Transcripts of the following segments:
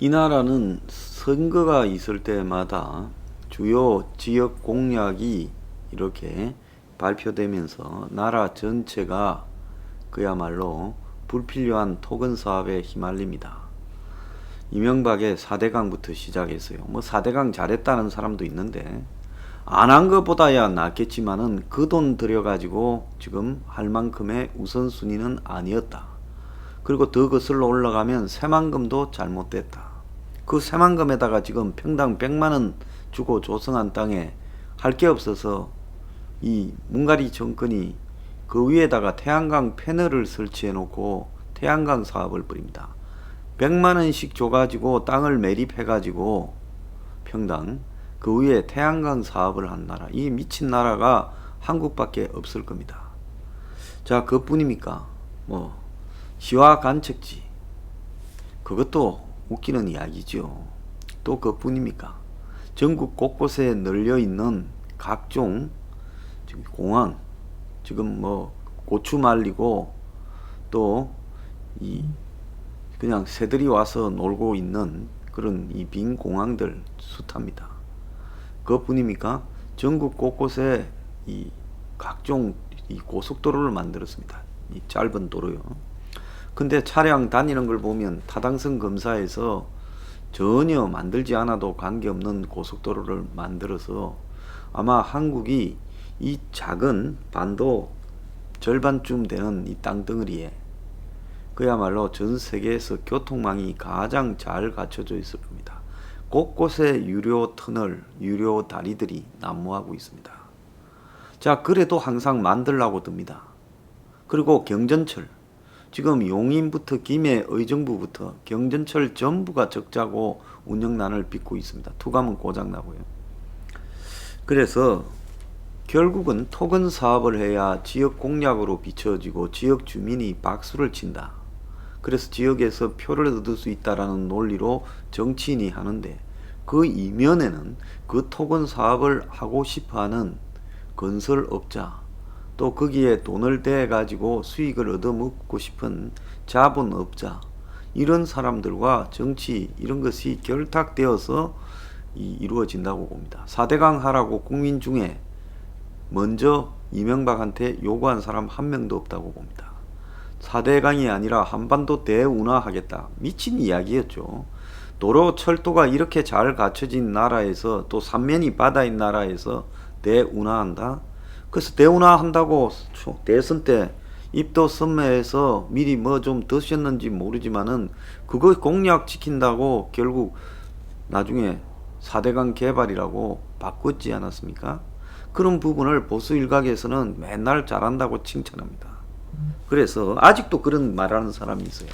이 나라는 선거가 있을 때마다 주요 지역 공약이 이렇게 발표되면서 나라 전체가 그야말로 불필요한 토건 사업에 휘말립니다. 이명박의 4대강부터 시작했어요. 뭐 4대강 잘했다는 사람도 있는데 안 한 것보다야 낫겠지만은 그 돈 들여가지고 지금 할 만큼의 우선순위는 아니었다. 그리고 더 거슬러 올라가면 새만금도 잘못됐다. 그 새만금에다가 지금 평당 100만원 주고 조성한 땅에 할 게 없어서 이 문가리 정권이 그 위에다가 태양광 패널을 설치해 놓고 태양광 사업을 벌입니다. 100만원씩 줘가지고 땅을 매립해가지고 평당 그 위에 태양광 사업을 한 나라, 이 미친 나라가 한국밖에 없을 겁니다. 자, 그뿐입니까? 뭐 시화 간척지, 그것도 웃기는 이야기죠. 또 그뿐입니까? 전국 곳곳에 널려 있는 각종 공항, 지금 뭐 고추 말리고 또 이 그냥 새들이 와서 놀고 있는 그런 이 빈 공항들 숱합니다. 그것뿐입니까? 전국 곳곳에 이 각종 이 고속도로를 만들었습니다. 이 짧은 도로요. 근데 차량 다니는 걸 보면 타당성 검사에서 전혀 만들지 않아도 관계없는 고속도로를 만들어서 아마 한국이 이 작은 반도 절반쯤 되는 이 땅덩어리에 그야말로 전 세계에서 교통망이 가장 잘 갖춰져 있을 겁니다. 곳곳에 유료 터널, 유료 다리들이 난무하고 있습니다. 자, 그래도 항상 만들라고 듭니다. 그리고 경전철, 지금 용인부터 김해, 의정부부터 경전철 전부가 적자고 운영난을 빚고 있습니다. 투가면 고장나고요. 그래서 결국은 토건 사업을 해야 지역 공약으로 비춰지고 지역 주민이 박수를 친다. 그래서 지역에서 표를 얻을 수 있다라는 논리로 정치인이 하는데 그 이면에는 그 토건 사업을 하고 싶어하는 건설업자, 또 거기에 돈을 대 가지고 수익을 얻어먹고 싶은 자본업자, 이런 사람들과 정치 이런 것이 결탁되어서 이루어진다고 봅니다. 4대강 하라고 국민 중에 먼저 이명박한테 요구한 사람 한 명도 없다고 봅니다. 4대강이 아니라 한반도 대운하하겠다. 미친 이야기였죠. 도로 철도가 이렇게 잘 갖춰진 나라에서, 또 삼면이 바다인 나라에서 대운하한다. 그래서 대운하한다고 대선 때 입도 선매해서 미리 뭐 좀 드셨는지 모르지만은 그거 공약 지킨다고 결국 나중에 4대강 개발이라고 바꿨지 않았습니까? 그런 부분을 보수 일각에서는 맨날 잘한다고 칭찬합니다. 그래서 아직도 그런 말하는 사람이 있어요.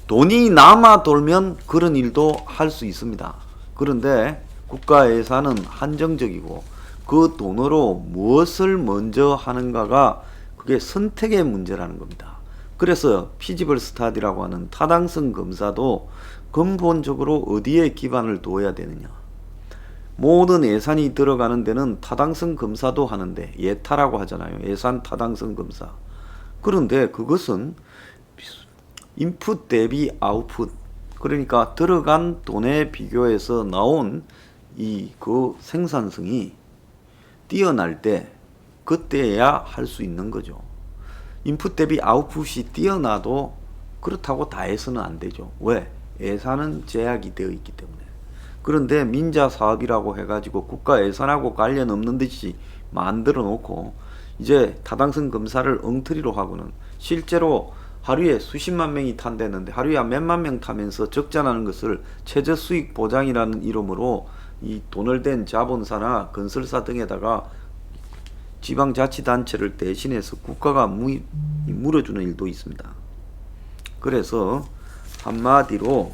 돈이 남아 돌면 그런 일도 할 수 있습니다. 그런데 국가 예산은 한정적이고 그 돈으로 무엇을 먼저 하는가가 그게 선택의 문제라는 겁니다. 그래서 피지블 스타디라고 하는 타당성 검사도 근본적으로 어디에 기반을 둬야 되느냐. 모든 예산이 들어가는 데는 타당성 검사도 하는데 예타라고 하잖아요. 예산 타당성 검사. 그런데 그것은 인풋 대비 아웃풋, 그러니까 들어간 돈에 비교해서 나온 그 생산성이 뛰어날 때 그때야 할 수 있는 거죠. 인풋 대비 아웃풋이 뛰어나도 그렇다고 다 해서는 안 되죠. 왜? 예산은 제약이 되어 있기 때문에. 그런데 민자 사업이라고 해가지고 국가 예산하고 관련 없는 듯이 만들어 놓고 이제 타당성 검사를 엉터리로 하고는 실제로 하루에 수십만 명이 탄다는데 하루에 몇만 명 타면서 적자나는 것을 최저 수익 보장이라는 이름으로 이 돈을 댄 자본사나 건설사 등에다가 지방자치단체를 대신해서 국가가 물어주는 일도 있습니다. 그래서 한마디로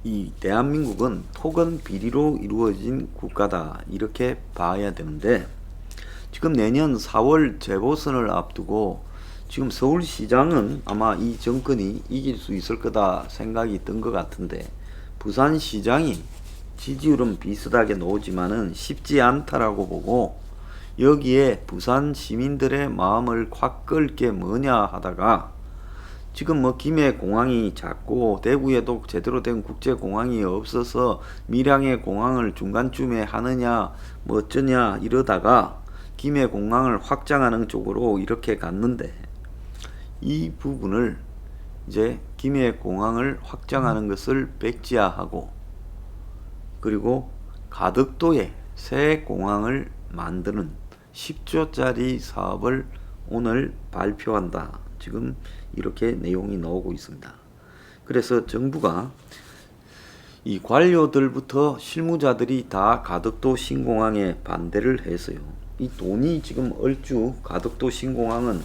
이 대한민국은 토건 비리로 이루어진 국가다, 이렇게 봐야 되는데, 지금 내년 4월 재보선을 앞두고 지금 서울시장은 아마 이 정권이 이길 수 있을 거다 생각이 든 것 같은데, 부산시장이 지지율은 비슷하게 나오지만은 쉽지 않다라고 보고 여기에 부산 시민들의 마음을 확 끌 게 뭐냐 하다가 지금 뭐 김해 공항이 작고 대구에도 제대로 된 국제 공항이 없어서 밀양의 공항을 중간쯤에 하느냐 뭐 어쩌냐 이러다가 김해 공항을 확장하는 쪽으로 이렇게 갔는데, 이 부분을 이제 김해 공항을 확장하는 것을 백지화하고, 그리고 가덕도에 새 공항을 만드는 10조짜리 사업을 오늘 발표한다. 지금 이렇게 내용이 나오고 있습니다. 그래서 정부가 이 관료들부터 실무자들이 다 가덕도 신공항에 반대를 했어요. 이 돈이 지금 얼추 가덕도 신공항은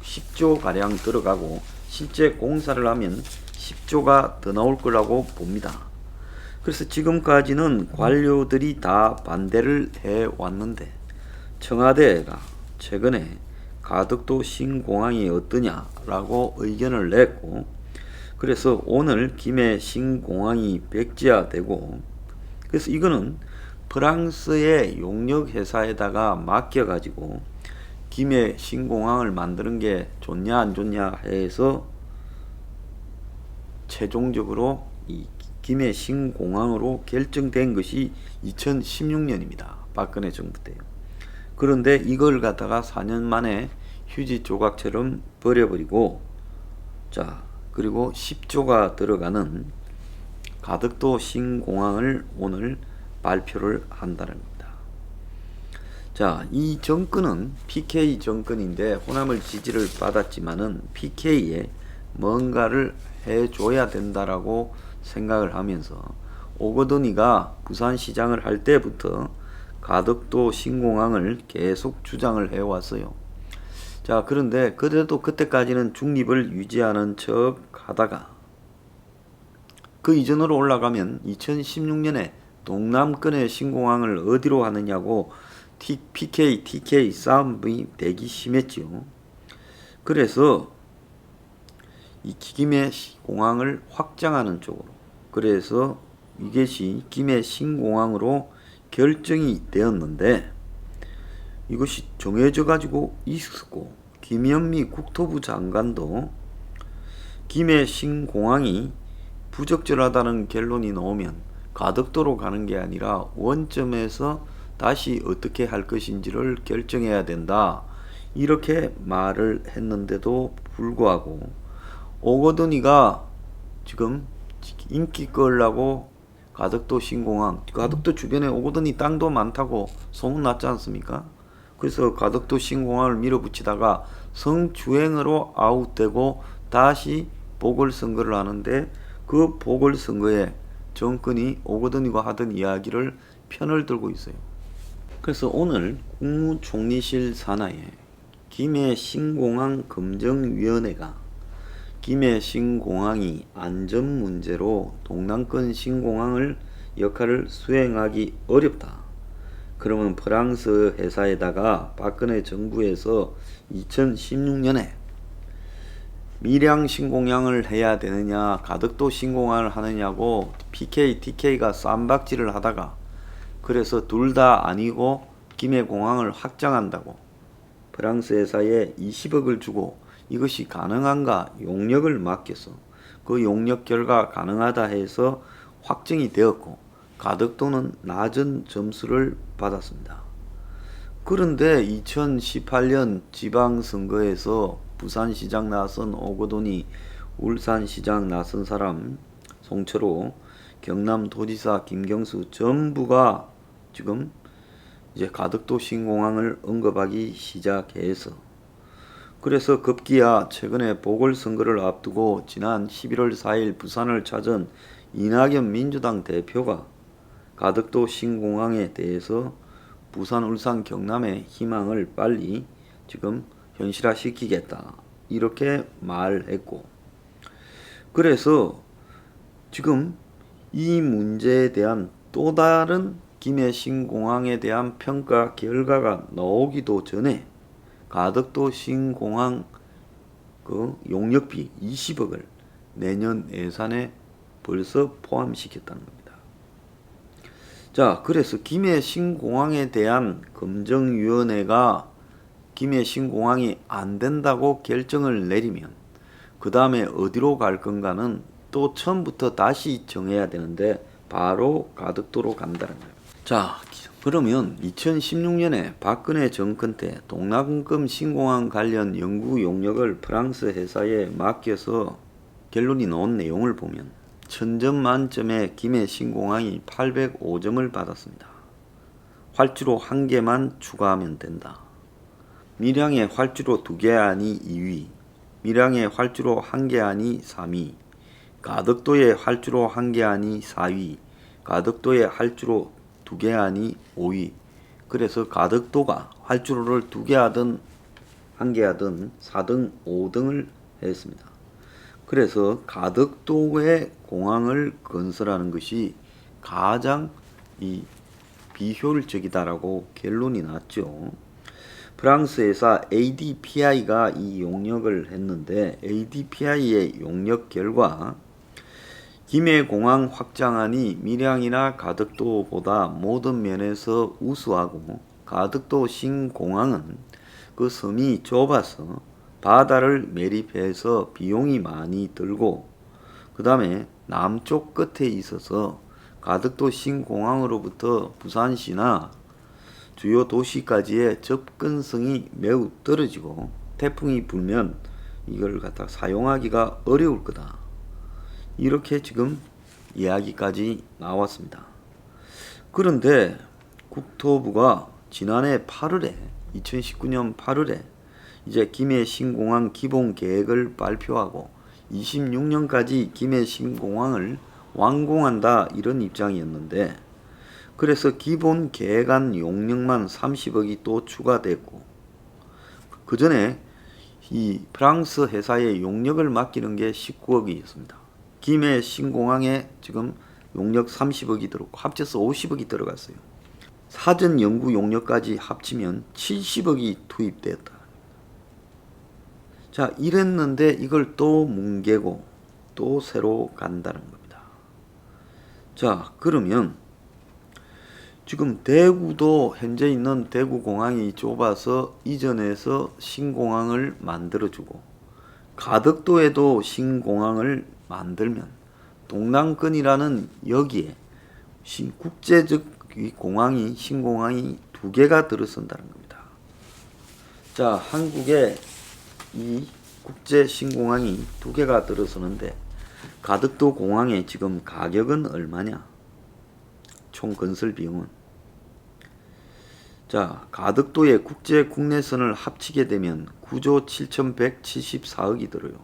10조 가량 들어가고 실제 공사를 하면 10조가 더 나올 거라고 봅니다. 그래서 지금까지는 관료들이 다 반대를 해왔는데, 청와대가 최근에 가덕도 신공항이 어떠냐라고 의견을 냈고, 그래서 오늘 김해 신공항이 백지화되고, 그래서 이거는 프랑스의 용역회사에다가 맡겨가지고 김해 신공항을 만드는 게 좋냐 안 좋냐 해서 최종적으로 이 김해 신공항으로 결정된 것이 2016년입니다. 박근혜 정부 때요. 그런데 이걸 갖다가 4년 만에 휴지 조각처럼 버려버리고, 자, 그리고 10조가 들어가는 가덕도 신공항을 오늘 발표를 한다는 겁니다. 자, 이 정권은 PK 정권인데 호남을 지지를 받았지만은 PK에 뭔가를 해줘야 된다라고 생각을 하면서 오거돈이가 부산시장을 할 때부터 가덕도 신공항을 계속 주장을 해왔어요. 자, 그런데 그래도 그때까지는 중립을 유지하는 척 하다가 그 이전으로 올라가면 2016년에 동남권의 신공항을 어디로 하느냐고 PK, TK 싸움이 되기 심했지요. 그래서 이 김해 공항을 확장하는 쪽으로, 그래서 이것이 김해 신공항으로 결정이 되었는데, 이것이 정해져 가지고 있었고, 김현미 국토부 장관도 김해 신공항이 부적절하다는 결론이 나오면 가덕도로 가는 게 아니라 원점에서 다시 어떻게 할 것인지를 결정해야 된다, 이렇게 말을 했는데도 불구하고 오거돈이가 지금 인기 끌라고 가덕도 신공항, 가덕도 주변에 오거돈이 땅도 많다고 소문났지 않습니까? 그래서 가덕도 신공항을 밀어붙이다가 성추행으로 아웃되고 다시 보궐선거를 하는데, 그 보궐선거에 정권이 오거돈이가 하던 이야기를 편을 들고 있어요. 그래서 오늘 국무총리실 산하에 김해 신공항 검증위원회가 김해 신공항이 안전 문제로 동남권 신공항을 역할을 수행하기 어렵다. 그러면 프랑스 회사에다가 박근혜 정부에서 2016년에 밀양 신공항을 해야 되느냐 가덕도 신공항을 하느냐고 PK, TK가 쌈박질을 하다가, 그래서 둘 다 아니고 김해공항을 확장한다고 프랑스 회사에 20억을 주고 이것이 가능한가 용역을 맡겨서 그 용역 결과 가능하다 해서 확정이 되었고, 가덕도는 낮은 점수를 받았습니다. 그런데 2018년 지방선거에서 부산시장 나선 오거돈이, 울산시장 나선 사람 송철호, 경남도지사 김경수 전부가 지금 이제 가덕도 신공항을 언급하기 시작해서, 그래서 급기야 최근에 보궐선거를 앞두고 지난 11월 4일 부산을 찾은 이낙연 민주당 대표가 가덕도 신공항에 대해서 부산, 울산, 경남의 희망을 빨리 지금 현실화시키겠다, 이렇게 말했고, 그래서 지금 이 문제에 대한 또 다른 김해 신공항에 대한 평가 결과가 나오기도 전에 가덕도 신공항 그 용역비 20억을 내년 예산에 벌써 포함시켰다는 겁니다. 자, 그래서 김해 신공항에 대한 검증위원회가 김해 신공항이 안 된다고 결정을 내리면 그 다음에 어디로 갈 건가는 또 처음부터 다시 정해야 되는데 바로 가덕도로 간다는 거예요. 자, 그러면 2016년에 박근혜 정권 때 동남권 신공항 관련 연구 용역을 프랑스 회사에 맡겨서 결론이 나온 내용을 보면 1000점 만점에 김해 신공항이 805점을 받았습니다. 활주로 1개만 추가하면 된다. 밀양의 활주로 2개 안이 2위, 밀양의 활주로 1개 안이 3위, 가덕도의 활주로 1개 안이 4위, 가덕도의 활주로 2개 안이 5위. 그래서 가덕도가 활주로를 2개 하든 1개 하든 4등 5등을 했습니다. 그래서 가덕도의 공항을 건설하는 것이 가장 비효율적이다라고 결론이 났죠. 프랑스 회사 ADPI가 이 용역을 했는데 ADPI의 용역 결과 김해공항 확장안이 밀양이나 가덕도보다 모든 면에서 우수하고 가덕도 신공항은 그 섬이 좁아서 바다를 매립해서 비용이 많이 들고 그 다음에 남쪽 끝에 있어서 가덕도 신공항으로부터 부산시나 주요 도시까지의 접근성이 매우 떨어지고 태풍이 불면 이걸 갖다 사용하기가 어려울 거다. 이렇게 지금 이야기까지 나왔습니다. 그런데 국토부가 지난해 8월에 2019년 8월에 이제 김해 신공항 기본 계획을 발표하고 26년까지 김해 신공항을 완공한다 이런 입장이었는데 그래서 기본 계획안 용역만 30억이 또 추가됐고 그 전에 이 프랑스 회사에 용역을 맡기는 게 19억이었습니다. 김해 신공항에 지금 용역 30억이 들었고 합쳐서 50억이 들어갔어요. 사전 연구 용역까지 합치면 70억이 투입됐다. 자, 이랬는데 이걸 또 뭉개고 또 새로 간다는 겁니다. 자, 그러면 지금 대구도 현재 있는 대구공항이 좁아서 이전해서 신공항을 만들어주고 가덕도에도 신공항을 만들면 동남권이라는 여기에 국제적 공항이 신공항이 2개가 들어선다는 겁니다. 자, 한국에 이 국제 신공항이 2개가 들어서는데 가덕도 공항의 지금 가격은 얼마냐? 총 건설 비용은 자, 가덕도의 국제 국내선을 합치게 되면 9조 7,174억이 들어요.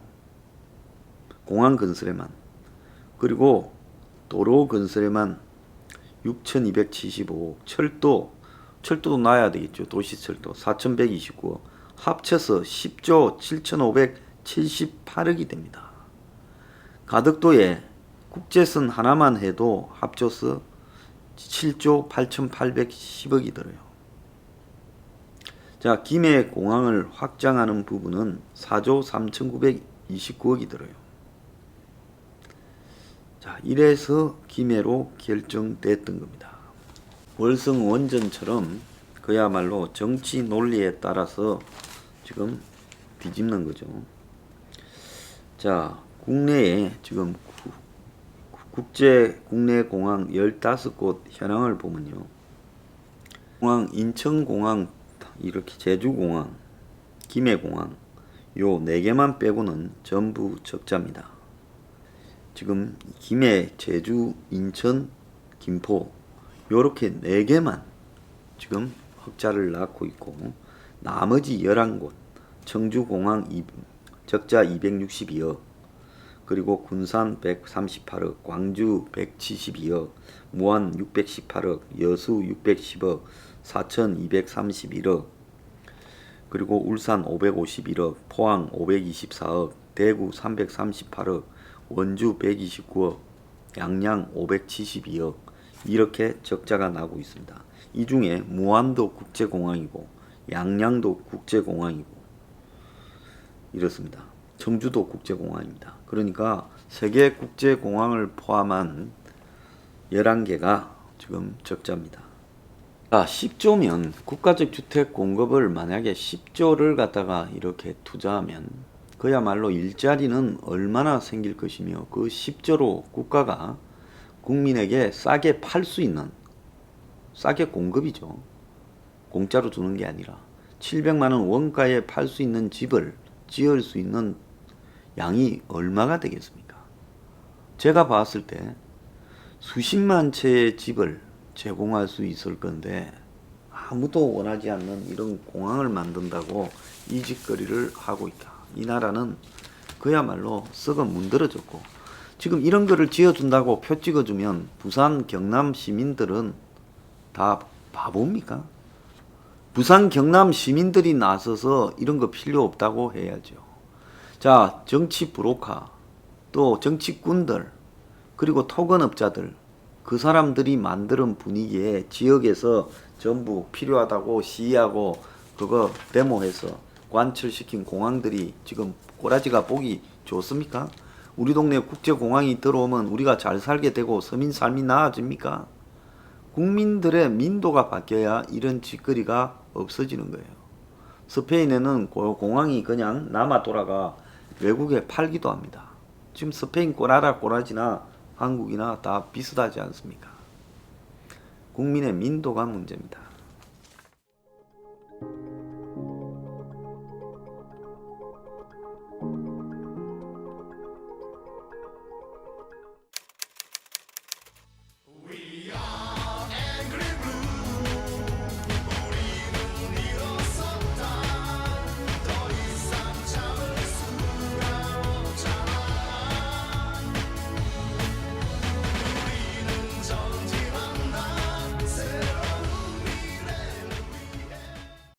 공항 건설에만. 그리고 도로 건설에만 6,275억. 철도도 놔야 되겠죠. 도시철도 4,129억. 합쳐서 10조 7,578억이 됩니다. 가덕도에 국제선 하나만 해도 합쳐서 7조 8,810억이 들어요. 자, 김해 공항을 확장하는 부분은 4조 3,929억이 들어요. 자, 이래서 김해로 결정됐던 겁니다. 월성 원전처럼 그야말로 정치 논리에 따라서 지금 뒤집는 거죠. 자, 국내에 지금 국제 국내 공항 15곳 현황을 보면요. 공항 인천공항, 이렇게 제주공항, 김해공항 요 4개만 빼고는 전부 적자입니다. 지금 김해, 제주, 인천, 김포 요렇게 4개만 지금 흑자를 낳고 있고 나머지 11곳 청주공항 적자 262억, 그리고 군산 138억, 광주 172억, 무안 618억, 여수 610억, 사천 231억, 그리고 울산 551억, 포항 524억, 대구 338억, 원주 129억, 양양 572억 이렇게 적자가 나고 있습니다. 이 중에 무안도 국제공항이고 양양도 국제공항이고 이렇습니다. 청주도 국제공항입니다. 그러니까 세계 국제공항을 포함한 11개가 지금 적자입니다. 10조면 국가적 주택 공급을 만약에 10조를 갖다가 이렇게 투자하면 그야말로 일자리는 얼마나 생길 것이며 그 십조로 국가가 국민에게 싸게 팔 수 있는, 싸게 공급이죠. 공짜로 주는 게 아니라 700만 원 원가에 팔 수 있는 집을 지을 수 있는 양이 얼마가 되겠습니까? 제가 봤을 때 수십만 채의 집을 제공할 수 있을 건데 아무도 원하지 않는 이런 공항을 만든다고 이 짓거리를 하고 있다. 이 나라는 그야말로 썩어 문드러졌고, 지금 이런 거를 지어준다고 표 찍어주면 부산 경남 시민들은 다 바보입니까? 부산 경남 시민들이 나서서 이런 거 필요 없다고 해야죠. 자, 정치 브로커, 또 정치꾼들, 그리고 토건업자들, 그 사람들이 만드는 분위기에 지역에서 전부 필요하다고 시위하고 그거 데모해서 관철시킨 공항들이 지금 꼬라지가 보기 좋습니까? 우리 동네 국제공항이 들어오면 우리가 잘 살게 되고 서민 삶이 나아집니까? 국민들의 민도가 바뀌어야 이런 짓거리가 없어지는 거예요. 스페인에는 공항이 그냥 남아 돌아가 외국에 팔기도 합니다. 지금 스페인 꼬라라 꼬라지나 한국이나 다 비슷하지 않습니까? 국민의 민도가 문제입니다.